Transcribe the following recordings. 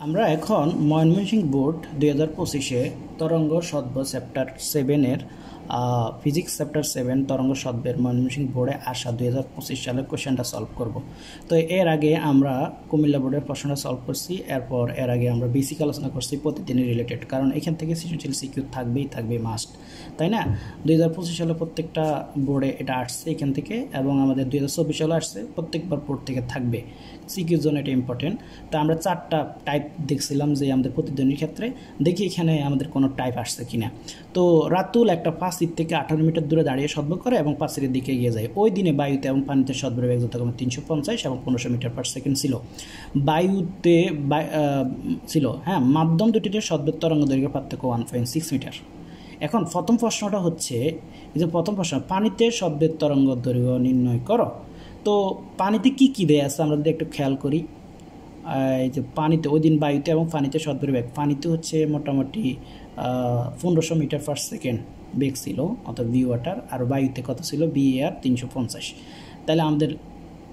আমরা এখন ময়মনসিংহ বোর্ড 2025-এ তরঙ্গ সদ্য চ্যাপ্টার 7-এর ফিজিক্স চ্যাপ্টার 7 তরঙ্গ সদ্যের ময়মনসিংহ বোর্ডে আসা 2025 সালের কোশ্চেনটা সলভ করব। তো এর আগে আমরা কুমিল্লা বোর্ডের প্রশ্নটা সলভ করছি, এর আগে আমরা বেসিক আলোচনা করছি প্রতিদিনের রিলেটেড, কারণ এখান থেকে সৃজনশীল সিকিউ থাকবে মাস্ট, তাই না? 2025 সালে প্রত্যেকটা বোর্ডে এটা আসছে এখান থেকে, এবং আমাদের 2024 সালে আসছে, প্রত্যেকবার বোর্ড থেকে থাকবে। সিকিউর জন্য এটা ইম্পর্টেন্ট। তো আমরা 4টা টাইপ দেখছিলাম যে আমাদের প্রতিদ্বন্দ্বীর ক্ষেত্রে, দেখি এখানে আমাদের কোনো টাইপ আসছে কিনা। তো রাতুল একটা পাঁচির থেকে 18 মিটার দূরে দাঁড়িয়ে সদ্য করে এবং পাঁচিরের দিকে এগিয়ে যায়। ওই দিনে বায়ুতে এবং পানিতে সদ্যের বেগ যথাক্রমে 350 এবং 1500 মিটার পার সেকেন্ড ছিল। বায়ুতে ছিল, মাধ্যম দুটিতে সদ্যের তরঙ্গ দৈর্ঘ্যের পার্থক্য 1.6 মিটার। এখন প্রথম প্রশ্নটা হচ্ছে, এই যে প্রথম প্রশ্ন, পানিতে শব্দের তরঙ্গ দৈর্ঘ্য নির্ণয় করো। তো পানিতে কি কি দেয়া আছে আমরা যদি একটু খেয়াল করি। এই যে পানিতে ওই দিন বায়ুতে এবং পানিতে শব্দের বেগ, পানিতে হচ্ছে মোটামুটি 1500 মিটার পার সেকেন্ড বেগ ছিল, অর্থাৎ বি ওয়াটার, আর বায়ুতে কত ছিল, বি এয়ার 350। তাহলে আমাদের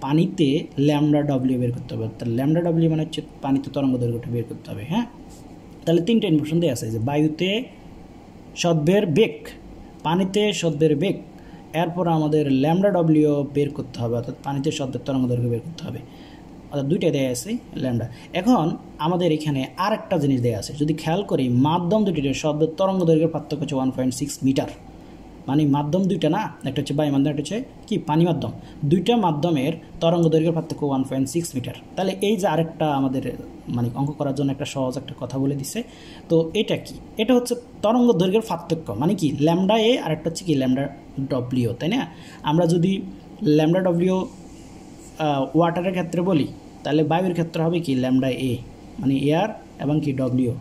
পানিতে ল্যামডা ডব্লিউ বের করতে হবে, তাহলে ল্যামডা ডব্লিউ মানে হচ্ছে পানিতে তরঙ্গ দৈর্ঘ্যটা বের করতে হবে। তাহলে 3টা ইনফরমেশন দেওয়া আছে, যে বায়ুতে সদ্যের বেগ, পানিতে সদ্যের বেগ, এরপর আমাদের ল্যামডা ডব্লিউ বের করতে হবে, অর্থাৎ পানিতে শব্দের তরঙ্গ দৈর্ঘ্য বের করতে হবে, অর্থাৎ 2টা দেওয়া আছে ল্যামডা। এখন আমাদের এখানে আর একটা জিনিস দেওয়া আছে, যদি খেয়াল করি, মাধ্যম দুটির শব্দের তরঙ্গ দৈর্ঘ্যের পার্থক্য হচ্ছে 1.6 মিটার। মানে মাধ্যম দুইটা না, একটা হচ্ছে বায়ু মাধ্যম, একটা হচ্ছে কি পানি মাধ্যম, দুইটা মাধ্যমের তরঙ্গ দৈর্ঘ্যের পার্থক্য 1.6 মিটার। তাহলে এই যে আরেকটা আমাদের মানে অঙ্ক করার জন্য একটা সহজ একটা কথা বলে দিছে। তো এটা কি, এটা হচ্ছে তরঙ্গ দৈর্ঘ্যের পার্থক্য, মানে কি ল্যামডা এ, আর একটা হচ্ছে কি ল্যামডা ডব্লিউ, তাই না? আমরা যদি ল্যামডা ডব্লিউ ওয়াটারের ক্ষেত্রে বলি, তাহলে বায়ুর ক্ষেত্রে হবে কি ল্যামডা এ, মানে এয়ার, এবং কি ডব্লিউ,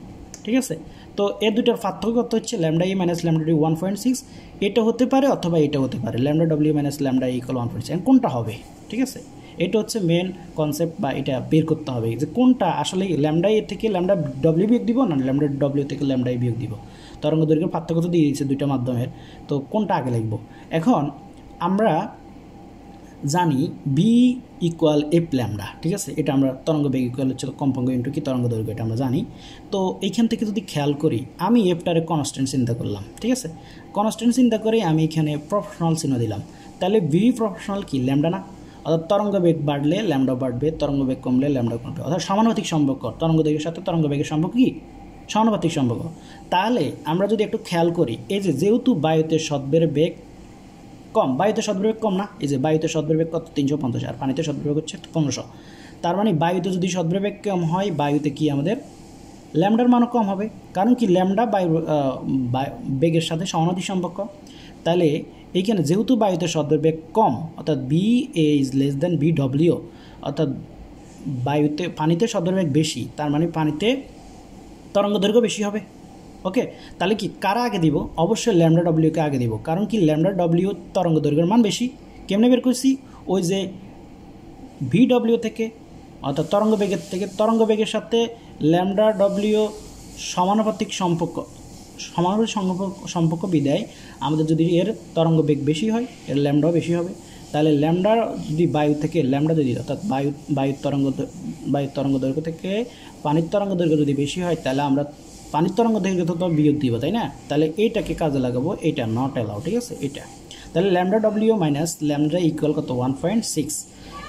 ঠিক আছে? তো এর দুটার পার্থক্য হচ্ছে ল্যামডা এ মাইনাস ল্যামডা ডি 1.6, এটা হতে পারে অথবা এটা হতে পারে, lambda W minus lambda equal 1.6, কোনটা হবে, ঠিক আছে? এটা হচ্ছে মেন কনসেপ্ট, বা এটা বের করতে হবে যে কোনটা আসলে ল্যামডা এ থেকে ল্যামডা ডব্লিউ বিয়োগ দিব, না ল্যামডা ডব্লিউ থেকে ল্যামডা এ বিয়োগ দিব। তরঙ্গ দৈর্ঘ্যের পার্থক্য তো দিয়ে দিচ্ছে দুইটা মাধ্যমের, তো কোনটা আগে লিখব? এখন আমরা জানি বি ইকুয়াল এফ ল্যামডা, ঠিক আছে? এটা আমরা তরঙ্গ বেগ ইকুয়াল হচ্ছে কম্পাঙ্ক ইন্টু কি তরঙ্গ দৈর্ঘ্য, এটা আমরা জানি। তো এইখান থেকে যদি খেয়াল করি, আমি এফটারে কনস্ট্যান্ট চিন্তা করলাম, ঠিক আছে? কনস্ট্যান্ট চিন্তা করে আমি এখানে প্রফেশনাল চিহ্ন দিলাম, তাহলে বি প্রফেশনাল কি ল্যামডা না? অর্থাৎ তরঙ্গ বেগ বাড়লে ল্যামডা বাড়বে, তরঙ্গ বেগ কমলে ল্যামডা কমবে, অর্থাৎ সমানুপাতিক সম্পর্ক, তরঙ্গ দৈর্ঘ্যের সাথে তরঙ্গ বেগের সম্পর্ক কি সমানুপাতিক সম্পর্ক। তাহলে আমরা যদি একটু খেয়াল করি, এই যে যেহেতু বায়ুতে সদ্যের বেগ কম, বায়ুতে সদ্বেগ কম না, এই যে বায়ুতে সদ্বেগ কত 350, আর পানিতে সদ্বেগ হচ্ছে 1500। তার মানে বায়ুতে যদি সদ্বেগ কম হয়, বায়ুতে কি আমাদের ল্যামডার মানও কম হবে, কারণ কি ল্যামডা বায়ু বেগের সাথে সমানুপাতিক সম্পর্ক। তাহলে এইখানে যেহেতু বায়ুতে সদ্বেগ কম, অর্থাৎ B A is less than B W, অর্থাৎ পানিতে সদ্বেগ বেশি, তার মানে পানিতে তরঙ্গ দৈর্ঘ্য বেশি হবে। ওকে, তাহলে কি কারা আগে দিব? অবশ্যই ল্যামডা ডব্লিউকে আগে দিব, কারণ কি ল্যামডা ডব্লিউ তরঙ্গ দৈর্ঘ্যের মান বেশি। কেমনে বের করছি? ওই যে ভি ডব্লিউ থেকে, অর্থাৎ তরঙ্গ বেগের থেকে, তরঙ্গ বেগের সাথে ল্যামডা ডব্লিউ সমানুপাতিক সম্পর্ক বিদায় আমাদের যদি এর তরঙ্গ বেগ বেশি হয়, এর ল্যামডাও বেশি হবে। তাহলে ল্যামডা যদি বায়ু থেকে ল্যামডা যদি, অর্থাৎ বায়ুর তরঙ্গ দৈর্ঘ্য থেকে পানির তরঙ্গ দৈর্ঘ্য যদি বেশি হয়, তাহলে আমরা পানির তরঙ্গ দৈর্ঘ্য তো বিয়োগ দিব, তাই না? তাহলে এইটাকে কাজে লাগাবো, এটা নট অ্যালাউ, ঠিক আছে? এটা তাহলে lambda W minus lambda equal কত 1.6।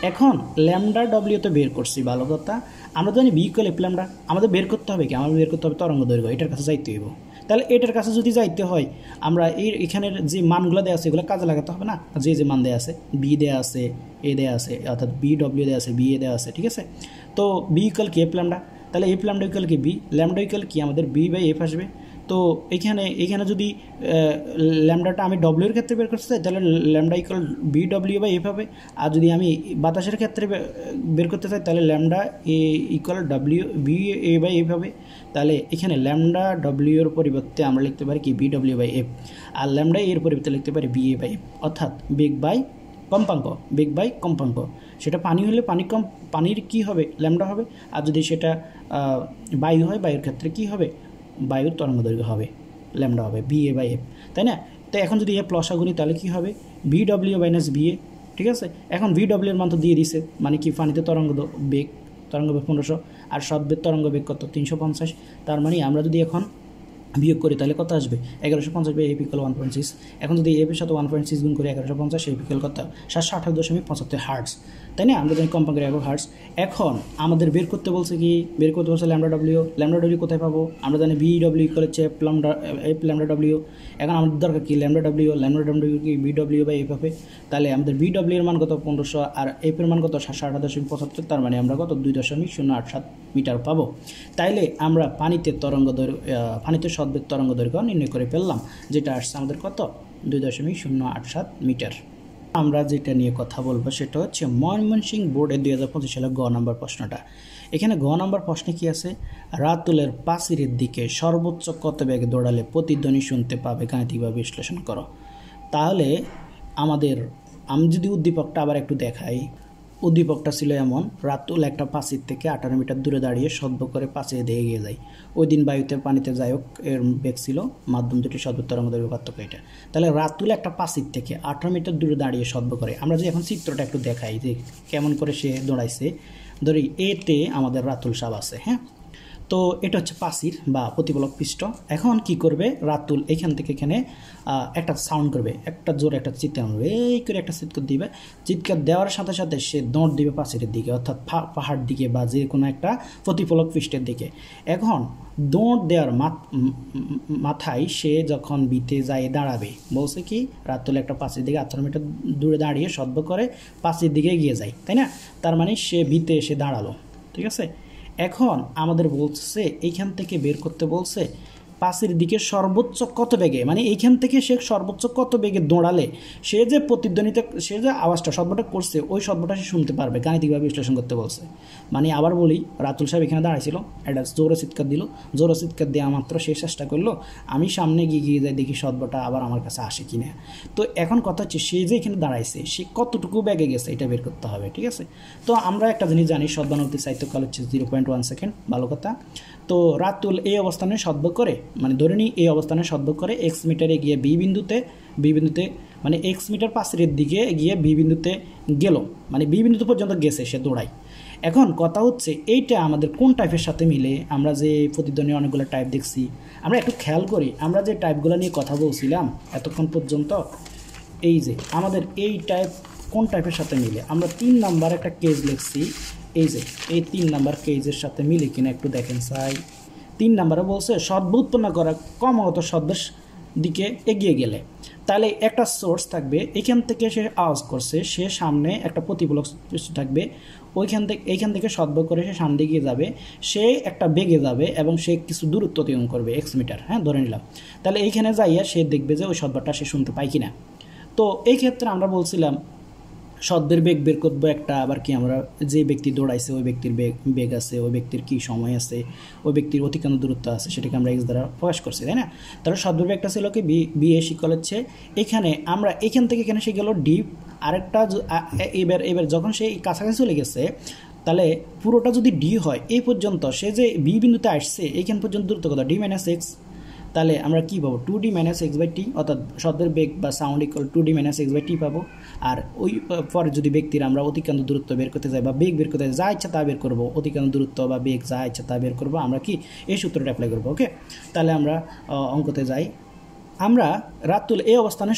এখন ল্যামডা ডব্লিউ তো বের করছি, ভালো কথা। আমরা জানি বি ইকুয়াল এফ ল্যামডা, আমাদের বের করতে হবে কি, আমাদের বের করতে হবে তরঙ্গ দৈর্ঘ্য, এটার কাছে যাইতে হইব। তাহলে এটার কাছে যদি যাইতে হয়, আমরা এখানের যে মানগুলো দেওয়া আছে এগুলো কাজে লাগাতে হবে না? যে মান দেওয়া আছে, বি দেওয়া আছে, এ দেওয়া আছে, অর্থাৎ বি ডব্লিউ দেওয়া আছে, বি এ দেওয়া আছে, ঠিক আছে? তো বি ইকুয়াল কি এফ ল্যামডা, তাহলে এফ ল্যামডা ইকুয়াল কি বি, ল্যামডা ইকুয়াল কি আমাদের বি বাই এফ আসবে। তো এখানে যদি ল্যামডাটা আমি ডব্লিউর ক্ষেত্রে বের করতে চাই, তাহলে lambda equal B W by F হবে। আর যদি আমি বাতাসের ক্ষেত্রে বের করতে চাই, তাহলে lambda A equal W B A by F হবে। তাহলে এখানে ল্যামডা ডব্লিউর পরিবর্তে আমরা লিখতে পারি কি বি ডব্লিউ বাই এফ, আর ল্যামডা এর পরিবর্তে লিখতে পারি বি এ বাই এফ, অর্থাৎ বেগ বাই কম্পাঙ্ক। সেটা পানি হলে পানির কি হবে, ল্যামডা হবে। আর যদি সেটা বায়ু হয়, বায়ুর ক্ষেত্রে কি হবে, বায়ুর তরঙ্গ দৈর্ঘ্য হবে, ল্যামডা হবে বি এ বাই এফ, তাই না? তো এখন যদি এফ লসাগুনি, তাহলে কি হবে, B W minus B A, ঠিক আছে? এখন বি ডব্লিউ এর মান তো দিয়ে দিছে, মানে কি পানিতে তরঙ্গ বেগ 1500, আর সদ্বের তরঙ্গ বেগ কত 350। তার মানে আমরা যদি এখন বিয়োগ করি তাহলে কত আসবে 1150 বাই এফ ইকুয়াল 1.6। এখন যদি এফ এর সাথে 1.6 গুণ করি 1150 এফ ইকুয়াল কত 728.75 হার্টজ, তাই না? আমরা জানি কম্পাঙ্কের একক হার্টজ। এখন আমাদের বের করতে বলছে ল্যামডা ডব্লিউ কোথায় পাবো? আমরা জানি বি ডব্লিউ ইকুয়াল হচ্ছে এফ ল্যামডা ডব্লিউ। এখন আমাদের দরকার কি ল্যামডা ডব্লিউ কি বি ডব্লিউ বাই এফ হবে। তাহলে আমাদের বি ডব্লিউ এর মান কত 1500 আর এফ এর মান কত 728.75। তার মানে আমরা কত 2.087 মিটার পাবো। তাইলে আমরা পানিতে সদ্বেগ তরঙ্গ দৈর্ঘ্য নির্ণয় করে ফেললাম, যেটা আসছে আমাদের কত 2.087 মিটার। আমরা যেটা নিয়ে কথা বলবো সেটা হচ্ছে ময়মনসিংহ বোর্ডের 2025 সালের গ নম্বর প্রশ্নটা। এখানে গ নম্বর প্রশ্নে কি আছে, রাতুলের পাঁচিরের দিকে সর্বোচ্চ কত বেগে দৌড়ালে প্রতিধ্বনি শুনতে পাবে, গাণিতিকভাবে বিশ্লেষণ করো। তাহলে আমি যদি উদ্দীপকটা আবার একটু দেখাই, উদ্দীপকটা ছিল এমন, রাতুল একটা পাঁচির থেকে 18 মিটার দূরে দাঁড়িয়ে সদ্য করে পাঁচিরে দিয়ে এগিয়ে যায়। ওই দিন বায়ুতে পানিতে যাই হোক এর বেগ ছিল, মাধ্যম দুটি সদ্য তরঙ্গ দৈর্ঘ্য পার্থক্য এটা। তাহলে রাতুল একটা পাঁচির থেকে 18 মিটার দূরে দাঁড়িয়ে সদ্য করে, আমরা যে এখন চিত্রটা একটু দেখাই যে কেমন করে সে দৌড়াইছে। ধরি এতে আমাদের রাতুল সাব আছে, হ্যাঁ। তো এটা হচ্ছে পাঁচির বা প্রতিফলক পৃষ্ঠ। এখন কি করবে রাতুল, এখান থেকে এখানে একটা সাউন্ড করবে, একটা জোরে একটা চিৎকার করবে, এই করে একটা চিৎকার দিবে। চিৎকার দেওয়ার সাথে সাথে সে দৌড় দিবে পাঁচিরের দিকে, অর্থাৎ পাহাড় দিকে বা যে কোনো একটা প্রতিফলক পৃষ্ঠের দিকে। এখন দৌড় দেওয়ার মাথায় সে যখন বিতে যায় দাঁড়াবে, বলছে কি রাতুল একটা পাঁচির দিকে 18 মিটার দূরে দাঁড়িয়ে সদ্য করে পাঁচির দিকে এগিয়ে যায়, তাই না? তার মানে সে বিতে এসে দাঁড়ালো, ঠিক আছে। এখন আমাদের বলছে এইখান থেকে বের করতে বলছে পাঁচির দিকে সর্বোচ্চ কত বেগে, মানে এইখান থেকে সে সর্বোচ্চ কত বেগে দৌড়ালে সে যে প্রতিধ্বনিতে সে যে আওয়াজটা শব্দটা করছে ওই শব্দটা সে শুনতে পারবে, গাণিতিকভাবে বিশ্লেষণ করতে বলছে। মানে আবার বলি, রাতুল সাহেব এখানে দাঁড়াইছিল, একটা জোরে চিৎকার দিল, জোরে চিৎকার দেওয়া মাত্র সে চেষ্টা করলো আমি সামনে গিয়ে যাই দেখি শব্দটা আবার আমার কাছে আসে কিনা। তো এখন কথা হচ্ছে সে যে এখানে দাঁড়াইছে সে কতটুকু বেগে গেছে এটা বের করতে হবে, ঠিক আছে। তো আমরা একটা জিনিস জানি, সদ্বানুভূতি সাহিত্যকাল হচ্ছে 0.1 সেকেন্ড, ভালো কথা। তো রাতুল এই অবস্থানে সদ্য করে, মানে ধরে নিই এই অবস্থানে সদ্য করে এক্স মিটারে গিয়ে বি বিন্দুতে মানে এক্স মিটার পাঁচিরের দিকে গিয়ে বি বিন্দুতে গেল, মানে বি বিন্দুতে পর্যন্ত গেছে সে দৌড়ায়। এখন কথা হচ্ছে এইটা আমাদের কোন টাইপের সাথে মিলে, আমরা যে প্রতিধ্বনির অনেকগুলো টাইপ দেখছি, আমরা একটু খেয়াল করি আমরা যে টাইপগুলো নিয়ে কথা বলছিলাম এতক্ষণ পর্যন্ত, এই যে আমাদের এই টাইপ কোন টাইপের সাথে মিলে। আমরা 3 নাম্বার একটা কেজ লিখছি, এই যে এই 3 নাম্বার কেজের সাথে মিলে কিনা একটু দেখেন চাই। 3 নাম্বারে বলছে সদ্য উৎপন্ন করা ক্রমাগত সদ্যের দিকে এগিয়ে গেলে, তাহলে একটা সোর্স থাকবে, এখান থেকে সে আওয়াজ করছে, সে সামনে একটা প্রতিফলক থাকবে, এইখান থেকে সদ্য করে সে সামনে এগিয়ে যাবে, সে একটা বেগে যাবে এবং সে কিছু দূরত্ব অতিক্রম করবে এক্স মিটার, হ্যাঁ ধরে নিলাম। তাহলে এইখানে যাইয়া সে দেখবে যে ওই শব্দটা সে শুনতে পায় কিনা। তো এই ক্ষেত্রে আমরা বলছিলাম শব্দের বেগ বের করবো একটা, আবার কি আমরা যে ব্যক্তি দৌড়াইছে ওই ব্যক্তির বেগ আছে, ওই ব্যক্তির কী সময় আছে, ওই ব্যক্তির অতিক্রান্ত দূরত্ব আছে, সেটাকে আমরা এক্স দ্বারা প্রকাশ করছি, তাই না? তাহলে শব্দের বেগটা ছিল কি বি এ ইকুয়াল হচ্ছে এখানে আমরা এখান থেকে এখানে সে গেল ডি, আরেকটা এবার যখন সে কাছাকাছি চলে গেছে তাহলে পুরোটা যদি ডি হয় এই পর্যন্ত সে যে বি বিন্দুতে আসছে এইখান পর্যন্ত দূরত্ব কত ডি মাইনাস এক্স। তাহলে আমরা কী পাবো 2d মাইনাস এক্স বাই টি, অর্থাৎ শব্দের বেগ বা sound equal 2d minus x by t পাবো। আর ওই পরে যদি ব্যক্তির আমরা অতিক্রান্ত দূরত্ব বের করতে যাই বা বেগ বের করতে যাই, যা ইচ্ছা তা বের করবো, অতিক্রান্ত দূরত্ব বা বেগ যা ইচ্ছা তা বের করবো, আমরা কি এই সূত্রটা অ্যাপ্লাই করবো। ওকে, তাহলে আমরা অঙ্কতে যাই। আমরা রাতুল এই অবস্থানে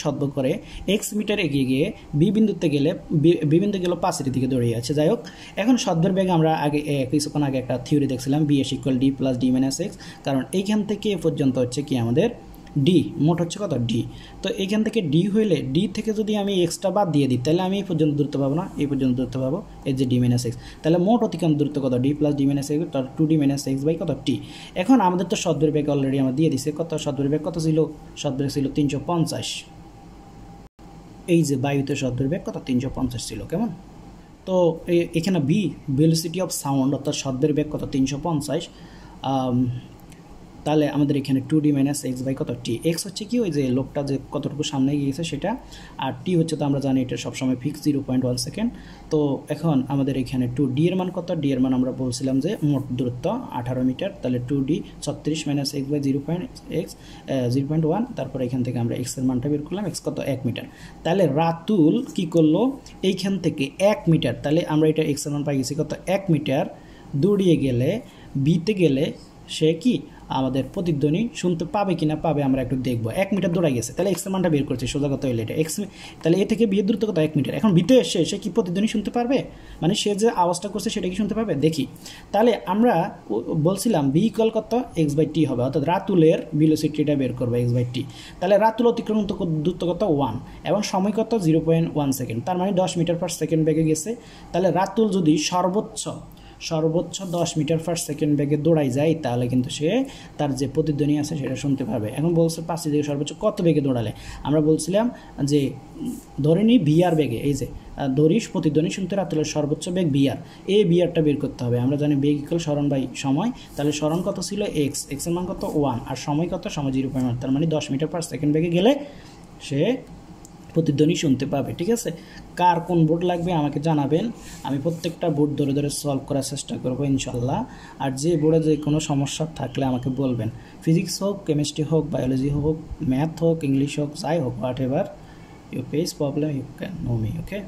সদ্য করে এক্স মিটার এগিয়ে গিয়ে বি বিন্দুতে গেলে পাঁচিরের দিকে দৌড়িয়ে আছে। যাই হোক, এখন সদ্যের বেগ আমরা আগে কিছুক্ষণ আগে একটা থিওরি দেখছিলাম, B S equal D plus D minus X, কারণ এইখান থেকে এ পর্যন্ত হচ্ছে কি আমাদের ডি, মোট হচ্ছে কত ডি। তো এইখান থেকে ডি হইলে ডি থেকে যদি আমি এক্সটা বাদ দিয়ে দিই তাহলে আমি এই পর্যন্ত দূরত্ব পাবো না, এই পর্যন্ত দূরত্ব পাবো এই যে ডি মাইনাস এক্স। তাহলে মোট অতিক্রান্ত দূরত্ব কত D plus D minus x, তার 2d মাইনাস এক্স বাই কত টি। এখন আমাদের তো সদ্যের বেগ অলরেডি আমার দিয়ে দিছে, কত সদ্যের বেগ কত ছিল, সদ্যের ছিল 350। এই যে বায়ুতে সদ্যের বেগ কত 350 ছিল, কেমন। তো এখানে বি ভেলোসিটি অফ সাউন্ড, অর্থাৎ সদ্যের বেগ কত 350। তাহলে আমাদের এখানে 2d মাইনাস এক্স বাই কত টি, এক্স হচ্ছে কি ওই যে লোকটা যে কতটুকু সামনে গিয়েছে সেটা, আর টি হচ্ছে তো আমরা জানি এটা সবসময় ফিক্স 0.1 সেকেন্ড। তো এখন আমাদের এখানে 2d এর মান কত, ডি এর মান আমরা বলছিলাম যে মোট দূরত্ব 18 মিটার, তাহলে 2d 36 মাইনাস এক্স বাই 0.1, তারপর এখান থেকে আমরা এক্স এর মানটা বের করলাম, এক্স কত 1 মিটার। তাহলে রাতুল কি করলো এইখান থেকে 1 মিটার, তাহলে আমরা এটা এক্স এর মান পাই গেছি কত 1 মিটার দৌড়িয়ে গেলে বিতে গেলে সে কি আমাদের প্রতিধ্বনি শুনতে পাবে কিনা পাবে আমরা একটু দেখবো। 1 মিটার দৌড়াই গেছে, তাহলে এক্স এর মানটা বের করছে, সোজা কথা হইলে এটা এক্স, তাহলে এ থেকে বিয়ের দূরত্ব কত 1 মিটার। এখন বিতে এসে সে কি প্রতিধ্বনি শুনতে পারবে, মানে সে যে আওয়াজটা করছে সেটা কি শুনতে পারবে, দেখি। তাহলে আমরা বলছিলাম বি ইকুয়াল কত x/t হবে, অর্থাৎ রাতুলের ভেলোসিটিটা বের করবো x/t। তাহলে রাতুল অতিক্রম দূরত্ব কত 1 এবং সময় কত 0.1 সেকেন্ড, তার মানে 10 মিটার পার সেকেন্ড বেগে গেছে। তাহলে রাতুল যদি সর্বোচ্চ 10 মিটার পার সেকেন্ড বেগে দৌড়াই যায় তাহলে কিন্তু সে তার যে প্রতিধ্বনি আছে সেটা শুনতে পারবে। এখন বলছে 5 থেকে সর্বোচ্চ কত বেগে দৌড়ালে, আমরা বলছিলাম যে ধরে নিই ভিআর বেগে, এই যে ধরিস প্রতিধ্বনি শুনতে রাতুলের সর্বোচ্চ বেগ ভিআর, এই ভিআরটা বের করতে হবে। আমরা জানি বেগ ইকুয়াল সরণ বাই সময়, তাহলে সরণ কত ছিল এক্স, এক্স এর মান কত 1 আর সময় কত, সময় 0.1, তার মানে 10 মিটার পার সেকেন্ড বেগে গেলে সে প্রতিধ্বনি শুনতে পাবে। ঠিক আছে, কার কোন বোর্ড লাগবে আমাকে জানাবেন, আমি প্রত্যেকটা বোর্ড ধরে ধরে সলভ করার চেষ্টা করবো ইনশাল্লাহ। আর যে বোর্ডে যে কোনো সমস্যা থাকলে আমাকে বলবেন, ফিজিক্স হোক, কেমিস্ট্রি হোক, বায়োলজি হোক, ম্যাথ হোক, ইংলিশ হোক, যাই হোক, whatever you face problem you can know me, okay.